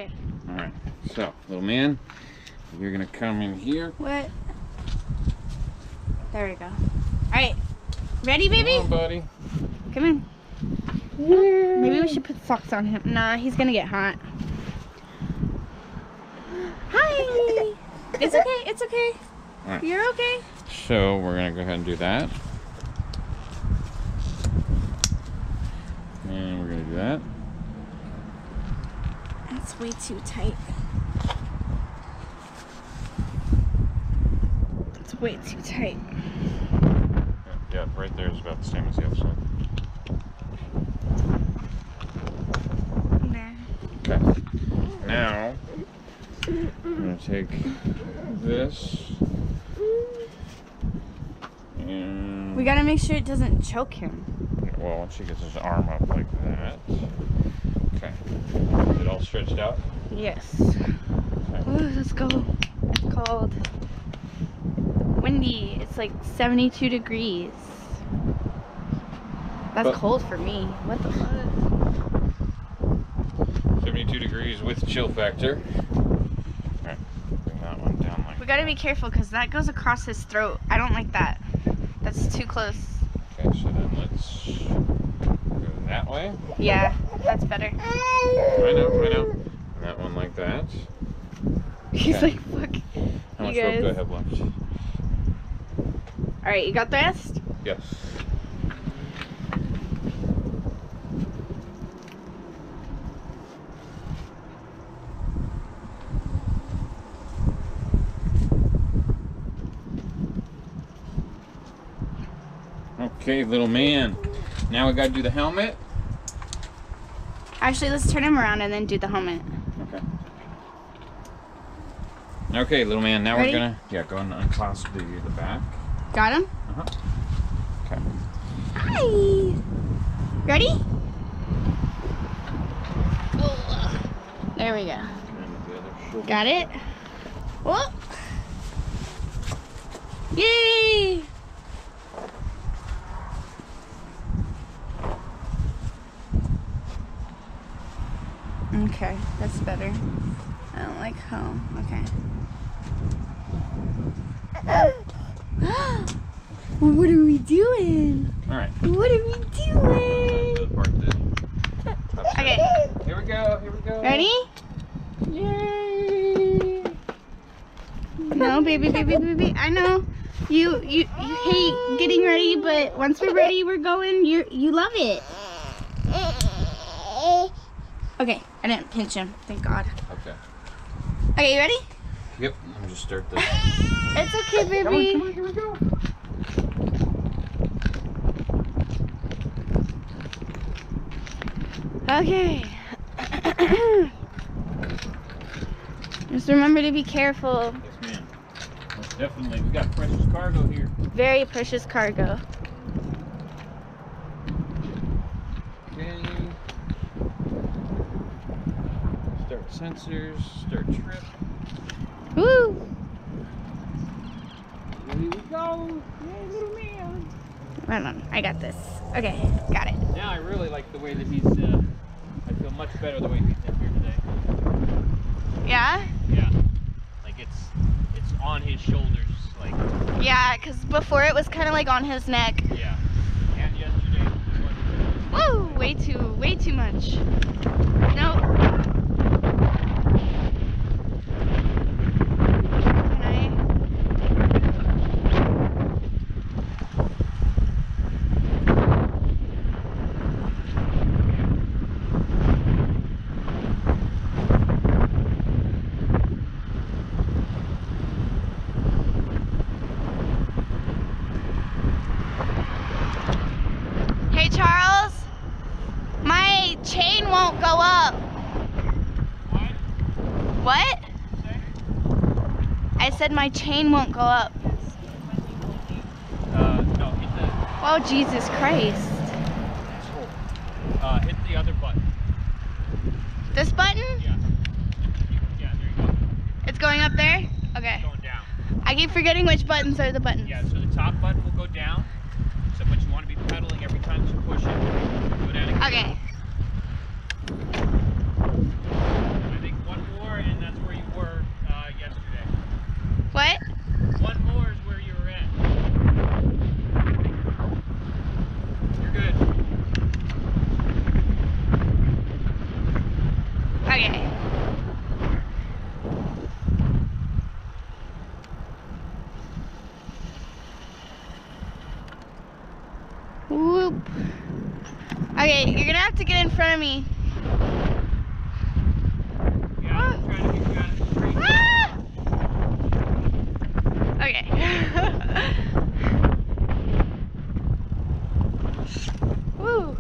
Okay. All right. So, little man, you're gonna come in here. What? There we go. All right. Ready, baby? Come on, buddy. Come in. Yeah. Maybe we should put socks on him. Nah, he's gonna get hot. Hi. It's okay. It's okay. All right. You're okay. So we're gonna go ahead and do that. And we're gonna do that. That's way too tight. It's way too tight. Yeah, right there is about the same as the other side. There. Okay. Now, I'm gonna take this. And We gotta make sure it doesn't choke him. well, once he gets his arm up like that. Okay. Is it all stretched out? Yes. Okay. Oh, let's go. It's cold. Windy. It's like 72 degrees. That's But- cold for me. What the fuck? 72 degrees with chill factor. Alright, bring that one down like We gotta be careful because that goes across his throat. I don't like that. That's too close. okay, so then let's go that way. Yeah, that's better. I know. And that one like that. He's Okay. like, fuck. How much You rope do I guys- have left? Alright, you got the rest? Yes. Okay, little man. Now we gotta do the helmet. Actually, let's turn him around and then do the helmet. Okay. Okay, little man. Now Ready? we're gonna go and unclasp the back. Got him? Okay. Hi! Ready? There we go. And the other shoulder. Got it? Whoop! Yay! Okay, that's better. I don't like home. Okay. What are we doing? All right. What are we doing? The part that touches Okay, it. Here we go. ready? Yay! No, baby. I know. You hate getting ready, but once we're ready, we're going. You love it. Okay, I didn't pinch him. Thank God. Okay. Okay, you ready? Yep. Let me just start this. It's okay, baby. Come on, here we go. Okay. Just remember to be careful. Yes, ma'am. Most definitely. We got precious cargo here. Very precious cargo. Okay. Start sensors. Start trip. Woo! Here we go. Yay, little man. Hold on, I got this. Okay, got it. Now I really like the way that he's, I feel much better the way he's in here today. Yeah? Yeah. Like it's on his shoulders, like, Yeah, because before it was kind of like on his neck. yeah. And yesterday it wasn't. Woo! Way too much. No. Can I? Hey, Charles. My chain won't go up. What? I said my chain won't go up. No, hit the, Oh, Jesus Christ. hit the other button. This button? Yeah. Yeah, there you go. It's going up there? Okay. Going down. I keep forgetting which buttons are the buttons. Yeah, so the top button will go down. So, but you want to be pedaling every time you push it. Go down again. Okay. I think one have to get in front of me. Yeah, I'm trying to get you out of the street. Ah! Okay. Woo.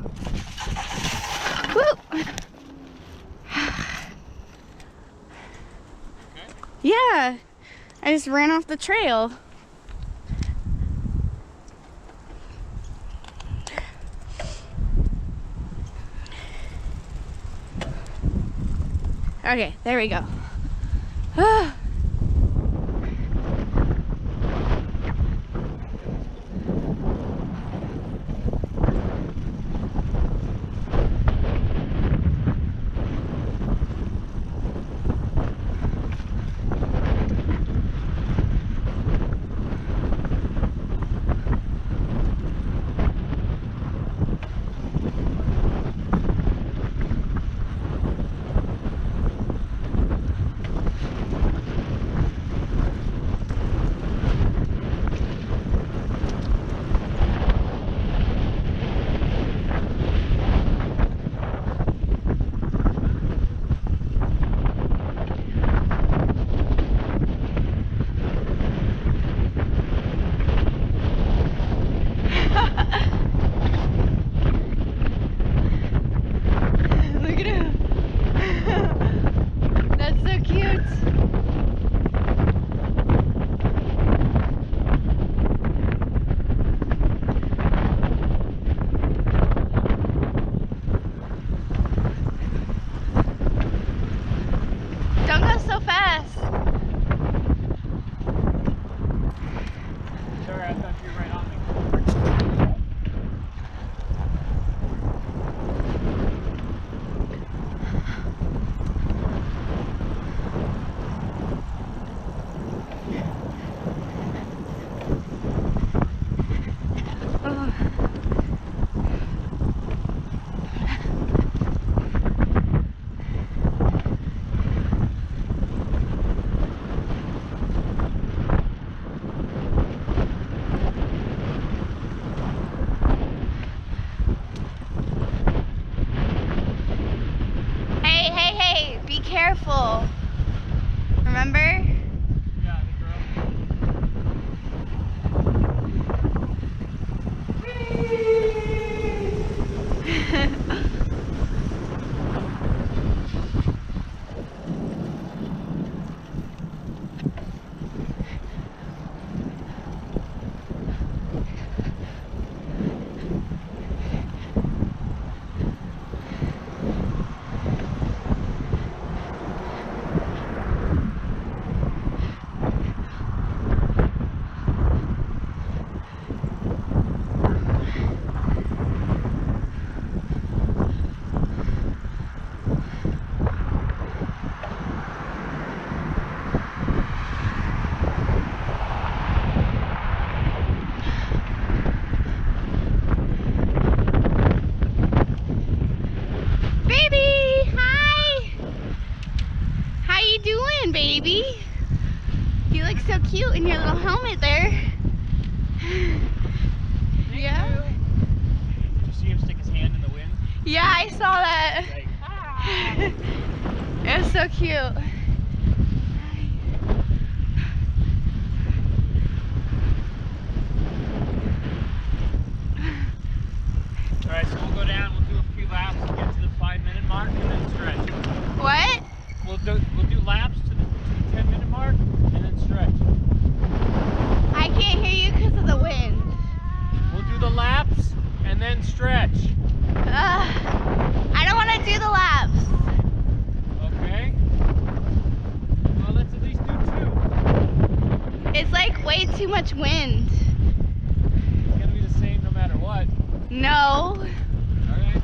Woo. Okay. Yeah. I just ran off the trail. Okay, there we go. Look at him. That's so cute. Don't go so fast. Sorry, I thought you were right on me. Oh. Hey, hey, hey, be careful. Remember? Yeah, the girl. Baby, hi. How you doing, baby? You look so cute in your little helmet there. Yeah? Did you see him stick his hand in the wind? Yeah, I saw that. Like, ah. It was so cute. Alright, so we'll go down, we'll do a few laps and get to the 5-minute mark and then stretch. What? We'll do laps to the 10-minute mark and then stretch. I can't hear you because of the wind. We'll do the laps and then stretch. I don't want to do the laps. Okay? Well, let's at least do 2. It's like way too much wind. It's gonna be the same no matter what. No. Alright.